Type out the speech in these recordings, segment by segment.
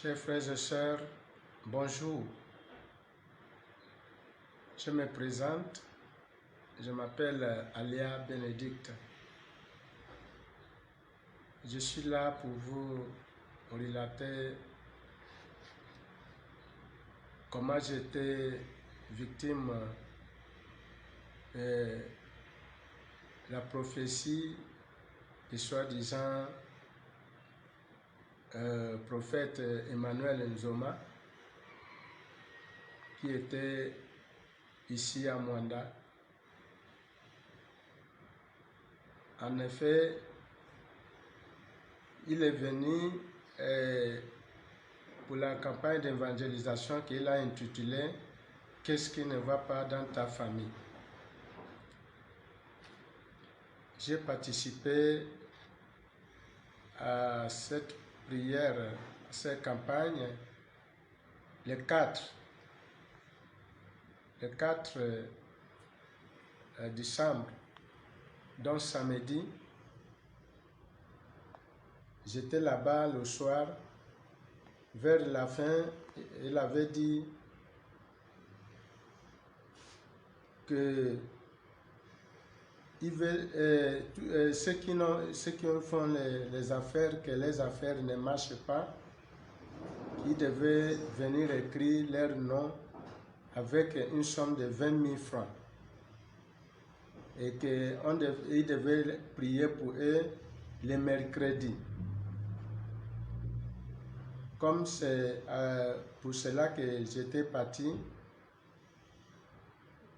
Chers frères et sœurs, bonjour. Je me présente, je m'appelle Alia Bénédicte. Je suis là pour vous relater comment j'étais victime de la prophétie du soi-disant prophète Emmanuel Nzoma, qui était ici à Mwanda. En effet, il est venu pour la campagne d'évangélisation qu'il a intitulée « Qu'est-ce qui ne va pas dans ta famille ?» J'ai participé à cette prière, à cette campagne, le 4 décembre, donc samedi. J'étais là-bas le soir. Vers la fin, il avait dit que ceux qui font les affaires, que les affaires ne marchent pas, ils devaient venir écrire leur nom avec une somme de 20 000 francs. Et qu'ils devaient prier pour eux le mercredi. Comme c'est pour cela que j'étais parti,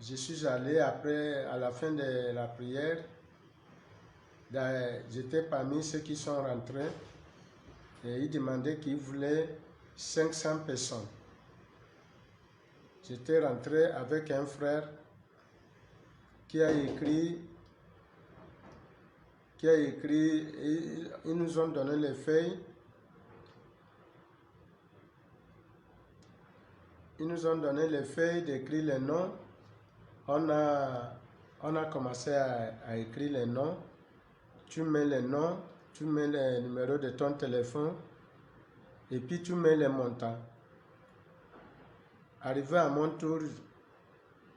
je suis allé après, à la fin de la prière, j'étais parmi ceux qui sont rentrés et ils demandaient qu'ils voulaient 500 personnes. J'étais rentré avec un frère qui a écrit, ils nous ont donné les feuilles. Ils nous ont donné les feuilles d'écrire les noms. On a commencé à écrire les noms. Tu mets les noms, tu mets le numéro de ton téléphone et puis tu mets les montants. Arrivé à mon tour,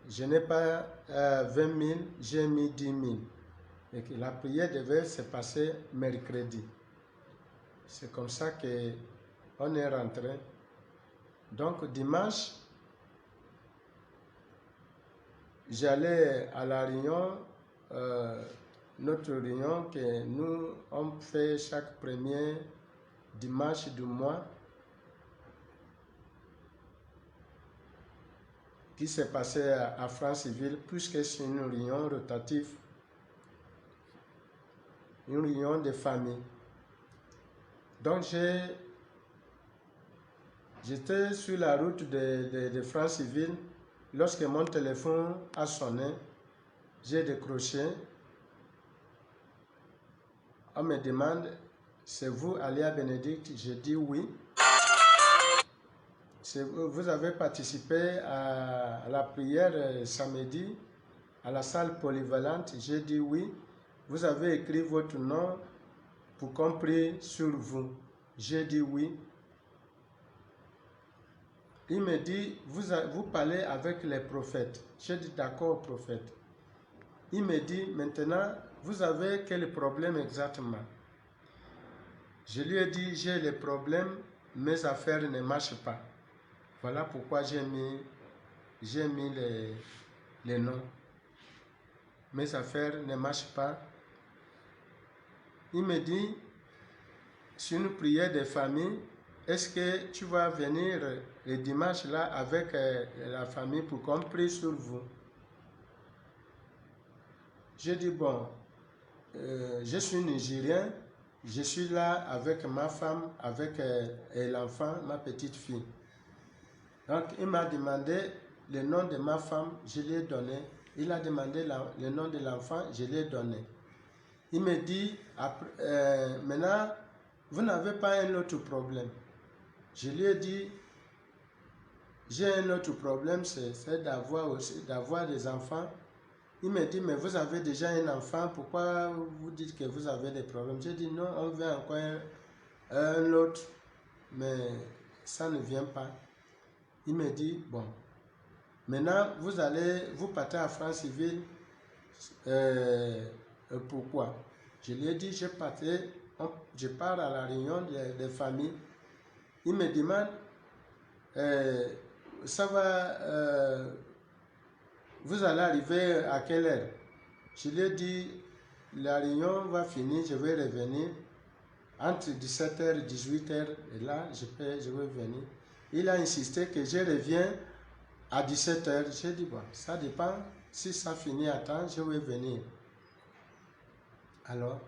je n'ai pas 20 000, j'ai mis 10 000. Et que la prière devait se passer mercredi. C'est comme ça qu'on est rentré. Donc dimanche, j'allais à la réunion, notre réunion que nous on fait chaque premier dimanche du mois, qui s'est passé à Franceville, puisque c'est une réunion rotative, une réunion de famille. Donc j'étais sur la route de Franceville. Lorsque mon téléphone a sonné, j'ai décroché. On me demande, c'est vous, Alia Bénédicte? J'ai dit oui. Vous avez participé à la prière samedi à la salle polyvalente? J'ai dit oui. Vous avez écrit votre nom pour qu'on prie sur vous? J'ai dit oui. Il me dit, vous parlez avec les prophètes. J'ai dit d'accord, prophète. Il me dit, maintenant, vous avez quel problème exactement? Je lui ai dit, j'ai le problème, mes affaires ne marchent pas. Voilà pourquoi j'ai mis les noms. Mes affaires ne marchent pas. Il me dit, c'est une prière de famille. Est-ce que tu vas venir le dimanche là avec la famille pour qu'on prie sur vous? J'ai dit, bon, je suis nigérien, je suis là avec ma femme, avec l'enfant, ma petite fille. Donc, il m'a demandé le nom de ma femme, je lui ai donné. Il a demandé le nom de l'enfant, je lui ai donné. Il me dit, maintenant, vous n'avez pas un autre problème. Je lui ai dit, j'ai un autre problème, c'est d'avoir des enfants. Il me dit, mais vous avez déjà un enfant, pourquoi vous dites que vous avez des problèmes? J'ai dit, non, on veut encore un autre, mais ça ne vient pas. Il me dit, bon, maintenant vous partez à Franceville, pourquoi? Je lui ai dit, je pars à la réunion des familles. Il me demande, ça va, vous allez arriver à quelle heure? Je lui ai dit, la réunion va finir, je vais revenir entre 17h et 18h, et là, je vais venir. Il a insisté que je reviens à 17h. J'ai dit, bon, ça dépend, si ça finit à temps, je vais venir. Alors,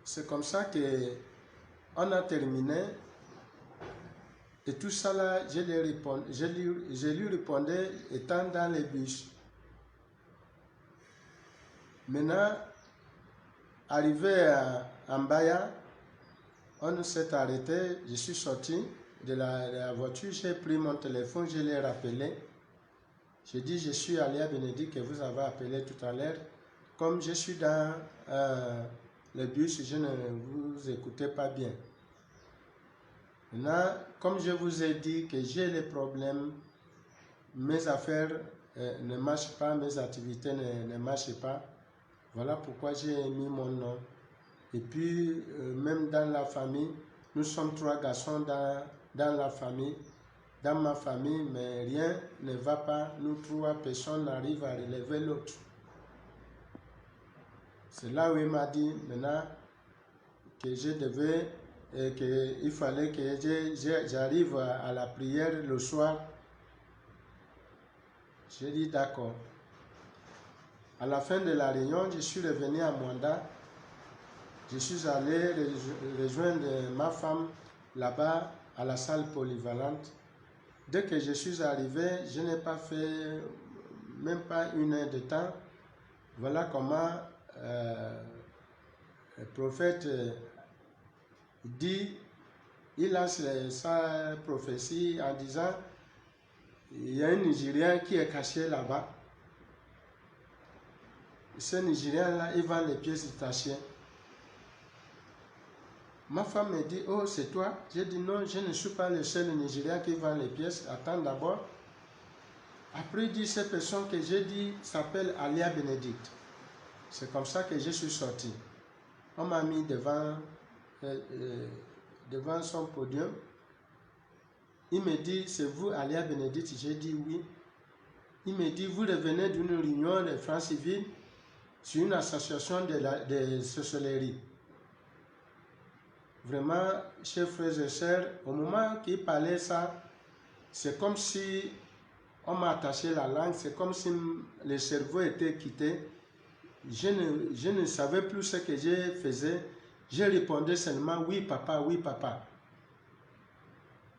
c'est comme ça que on a terminé. Et tout ça là, je lui répondais étant dans les bus. Maintenant, arrivé à Mbaya, on s'est arrêté, je suis sorti de la voiture, j'ai pris mon téléphone, je l'ai rappelé. J'ai dit, je suis Alia Bénédicte que vous avez appelé tout à l'heure. Comme je suis dans le bus, je ne vous écoutais pas bien. Maintenant, comme je vous ai dit que j'ai les problèmes, mes affaires ne marchent pas, mes activités ne marchent pas, voilà pourquoi j'ai mis mon nom. Et puis, même dans la famille, nous sommes 3 garçons dans la famille, dans ma famille, mais rien ne va pas. Nous 3 personnes n'arrivent à relever l'autre. C'est là où il m'a dit maintenant que je devais, qu'il fallait que j'arrive à la prière le soir. J'ai dit d'accord. À la fin de la réunion, je suis revenu à Mwanda. Je suis allé rejoindre ma femme là-bas à la salle polyvalente. Dès que je suis arrivé, je n'ai pas fait même pas 1 heure de temps. Voilà comment le prophète dit, il a sa prophétie en disant, il y a un Nigérien qui est caché là-bas. Ce Nigérien-là, il vend les pièces détachées. Ma femme me dit, oh, c'est toi? J'ai dit, non, je ne suis pas le seul Nigérien qui vend les pièces. Attends d'abord. Après, il dit, cette personne que j'ai dit s'appelle Alia Bénédicte. C'est comme ça que je suis sorti. On m'a mis devant son podium. Il me dit, c'est vous Alia Bénédicte? J'ai dit oui. Il me dit, vous revenez d'une réunion de Franceville sur une association de sorcellerie. Vraiment, chers frères et sœurs, au moment qu'il parlait ça, c'est comme si on m'a attaché la langue, c'est comme si le cerveau était quitté. Je ne savais plus ce que je faisais. Je répondais seulement oui papa, oui papa.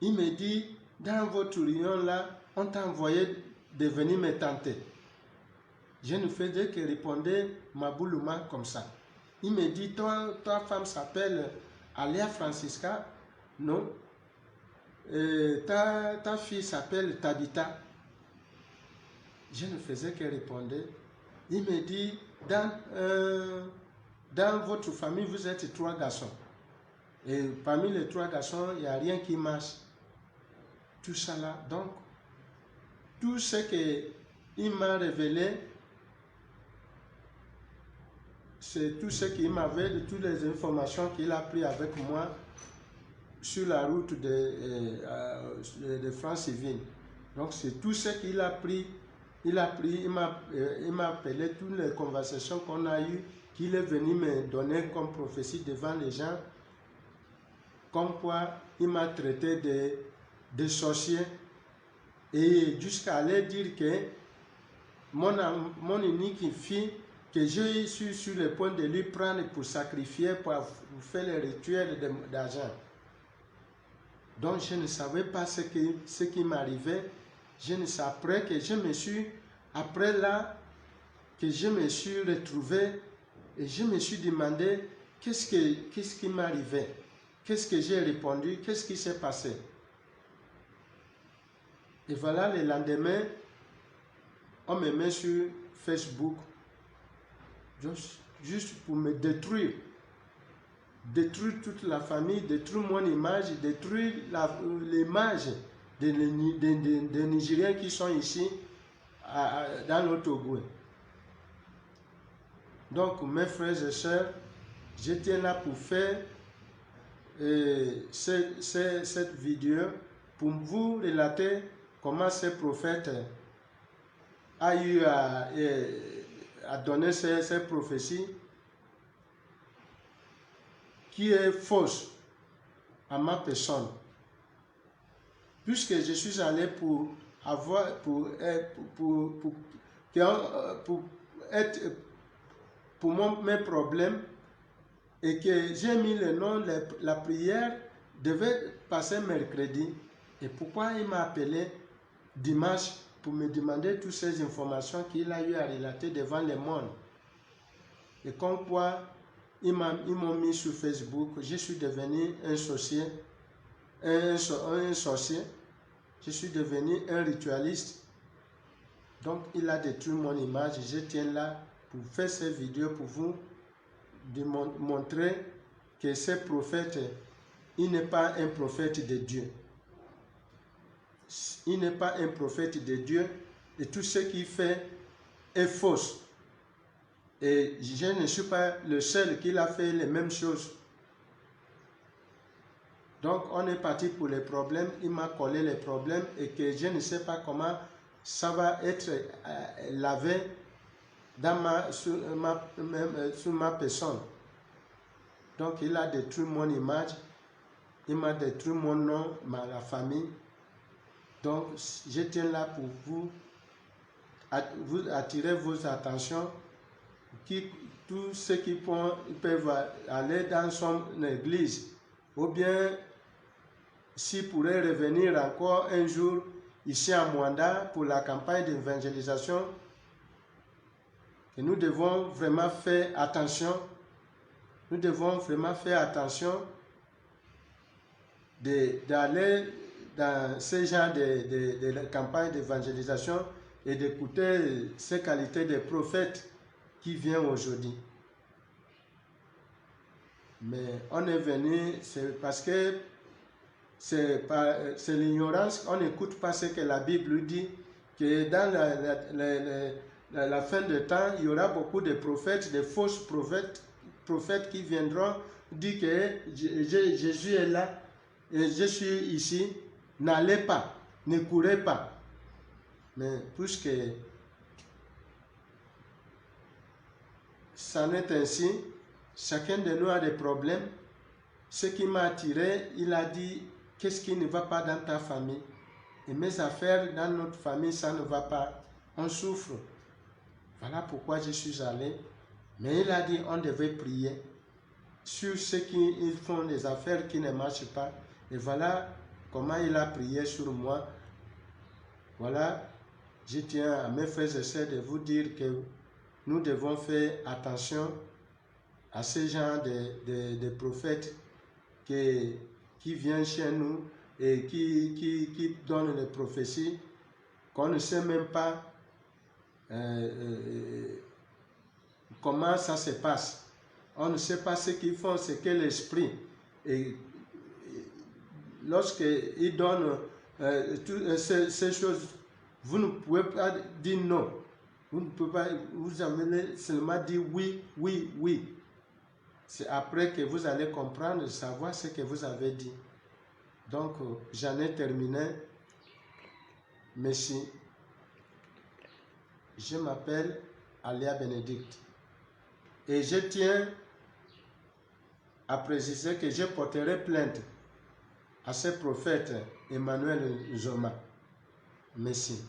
Il me dit, dans votre réunion là, on t'a envoyé de venir me tenter. Je ne faisais que répondre Maboulouma comme ça. Il me dit, ta femme s'appelle Alia Francisca? Non. Ta fille s'appelle Tabitha? Je ne faisais que répondre. Il me dit, dans votre famille, vous êtes 3 garçons. Et parmi les 3 garçons, il n'y a rien qui marche. Tout ça là. Donc, tout ce qu'il m'a révélé, c'est tout ce qu'il m'avait, de toutes les informations qu'il a pris avec moi sur la route de Franceville. Donc, c'est tout ce qu'il a pris. Il m'a appelé toutes les conversations qu'on a eues, qu'il est venu me donner comme prophétie devant les gens, comme quoi il m'a traité de sorcier, et jusqu'à aller dire que mon unique fille, que je suis sur le point de lui prendre pour sacrifier, pour faire les rituels d'argent. Donc je ne savais pas ce qui m'arrivait. Je ne sais après que je me suis, après là, que je me suis retrouvé et je me suis demandé qu'est-ce qui m'arrivait, qu'est-ce que j'ai répondu, qu'est-ce qui s'est passé. Et voilà, le lendemain, on me met sur Facebook, juste pour me détruire. détruire toute la famille, détruire mon image, détruire l'image des Nigériens qui sont ici dans le Togo. Donc, mes frères et sœurs, je tiens là pour faire cette vidéo pour vous relater comment ce prophète a eu à donner ces prophéties qui est fausse à ma personne. Puisque je suis allé pour mes problèmes et que j'ai mis le nom, la prière devait passer mercredi. Et pourquoi il m'a appelé dimanche pour me demander toutes ces informations qu'il a eu à relater devant le monde. Et comme quoi, ils m'ont mis sur Facebook, je suis devenu un sorcier, je suis devenu un ritualiste. Donc, il a détruit mon image. Je tiens là pour faire cette vidéo pour vous montrer que ce prophète, il n'est pas un prophète de Dieu. Il n'est pas un prophète de Dieu et tout ce qu'il fait est faux. Et je ne suis pas le seul qui a fait les mêmes choses. Donc, on est parti pour les problèmes. Il m'a collé les problèmes et que je ne sais pas comment ça va être lavé sur ma personne. Donc, il a détruit mon image. Il m'a détruit mon nom, la famille. Donc, je tiens là pour vous attirer vos attentions. Tous ceux qui peuvent aller dans son église, ou bien s'ils pourraient revenir encore un jour ici à Mwanda pour la campagne d'évangélisation, et nous devons vraiment faire attention. Nous devons vraiment faire attention d'aller dans ce genre de campagne d'évangélisation et d'écouter ces qualités de prophètes qui viennent aujourd'hui. Mais on est venu, c'est parce que c'est l'ignorance, on n'écoute pas ce que la Bible dit, que dans la fin de temps, il y aura beaucoup de prophètes, de fausses prophètes qui viendront dire que Jésus est là et je suis ici, n'allez pas, ne courez pas. Mais puisque ça n'est ainsi, chacun de nous a des problèmes. Ce qui m'a attiré, il a dit, qu'est-ce qui ne va pas dans ta famille? Et mes affaires dans notre famille, ça ne va pas. On souffre. Voilà pourquoi je suis allé. Mais il a dit, on devait prier sur ceux qui font des affaires qui ne marchent pas. Et voilà comment il a prié sur moi. Voilà, je tiens à mes frères et sœurs de vous dire que nous devons faire attention à ce genre de prophètes qui viennent chez nous et qui donnent des prophéties qu'on ne sait même pas comment ça se passe. On ne sait pas ce qu'ils font, ce qu'est l'esprit. Et lorsqu'ils donnent toutes ces choses, vous ne pouvez pas dire non. Vous ne pouvez pas, vous avez seulement dit oui, oui, oui. C'est après que vous allez comprendre, savoir ce que vous avez dit. Donc, j'en ai terminé. Merci. Je m'appelle Alia Bénédicte. Et je tiens à préciser que je porterai plainte à ce prophète Emmanuel Zoma. Merci.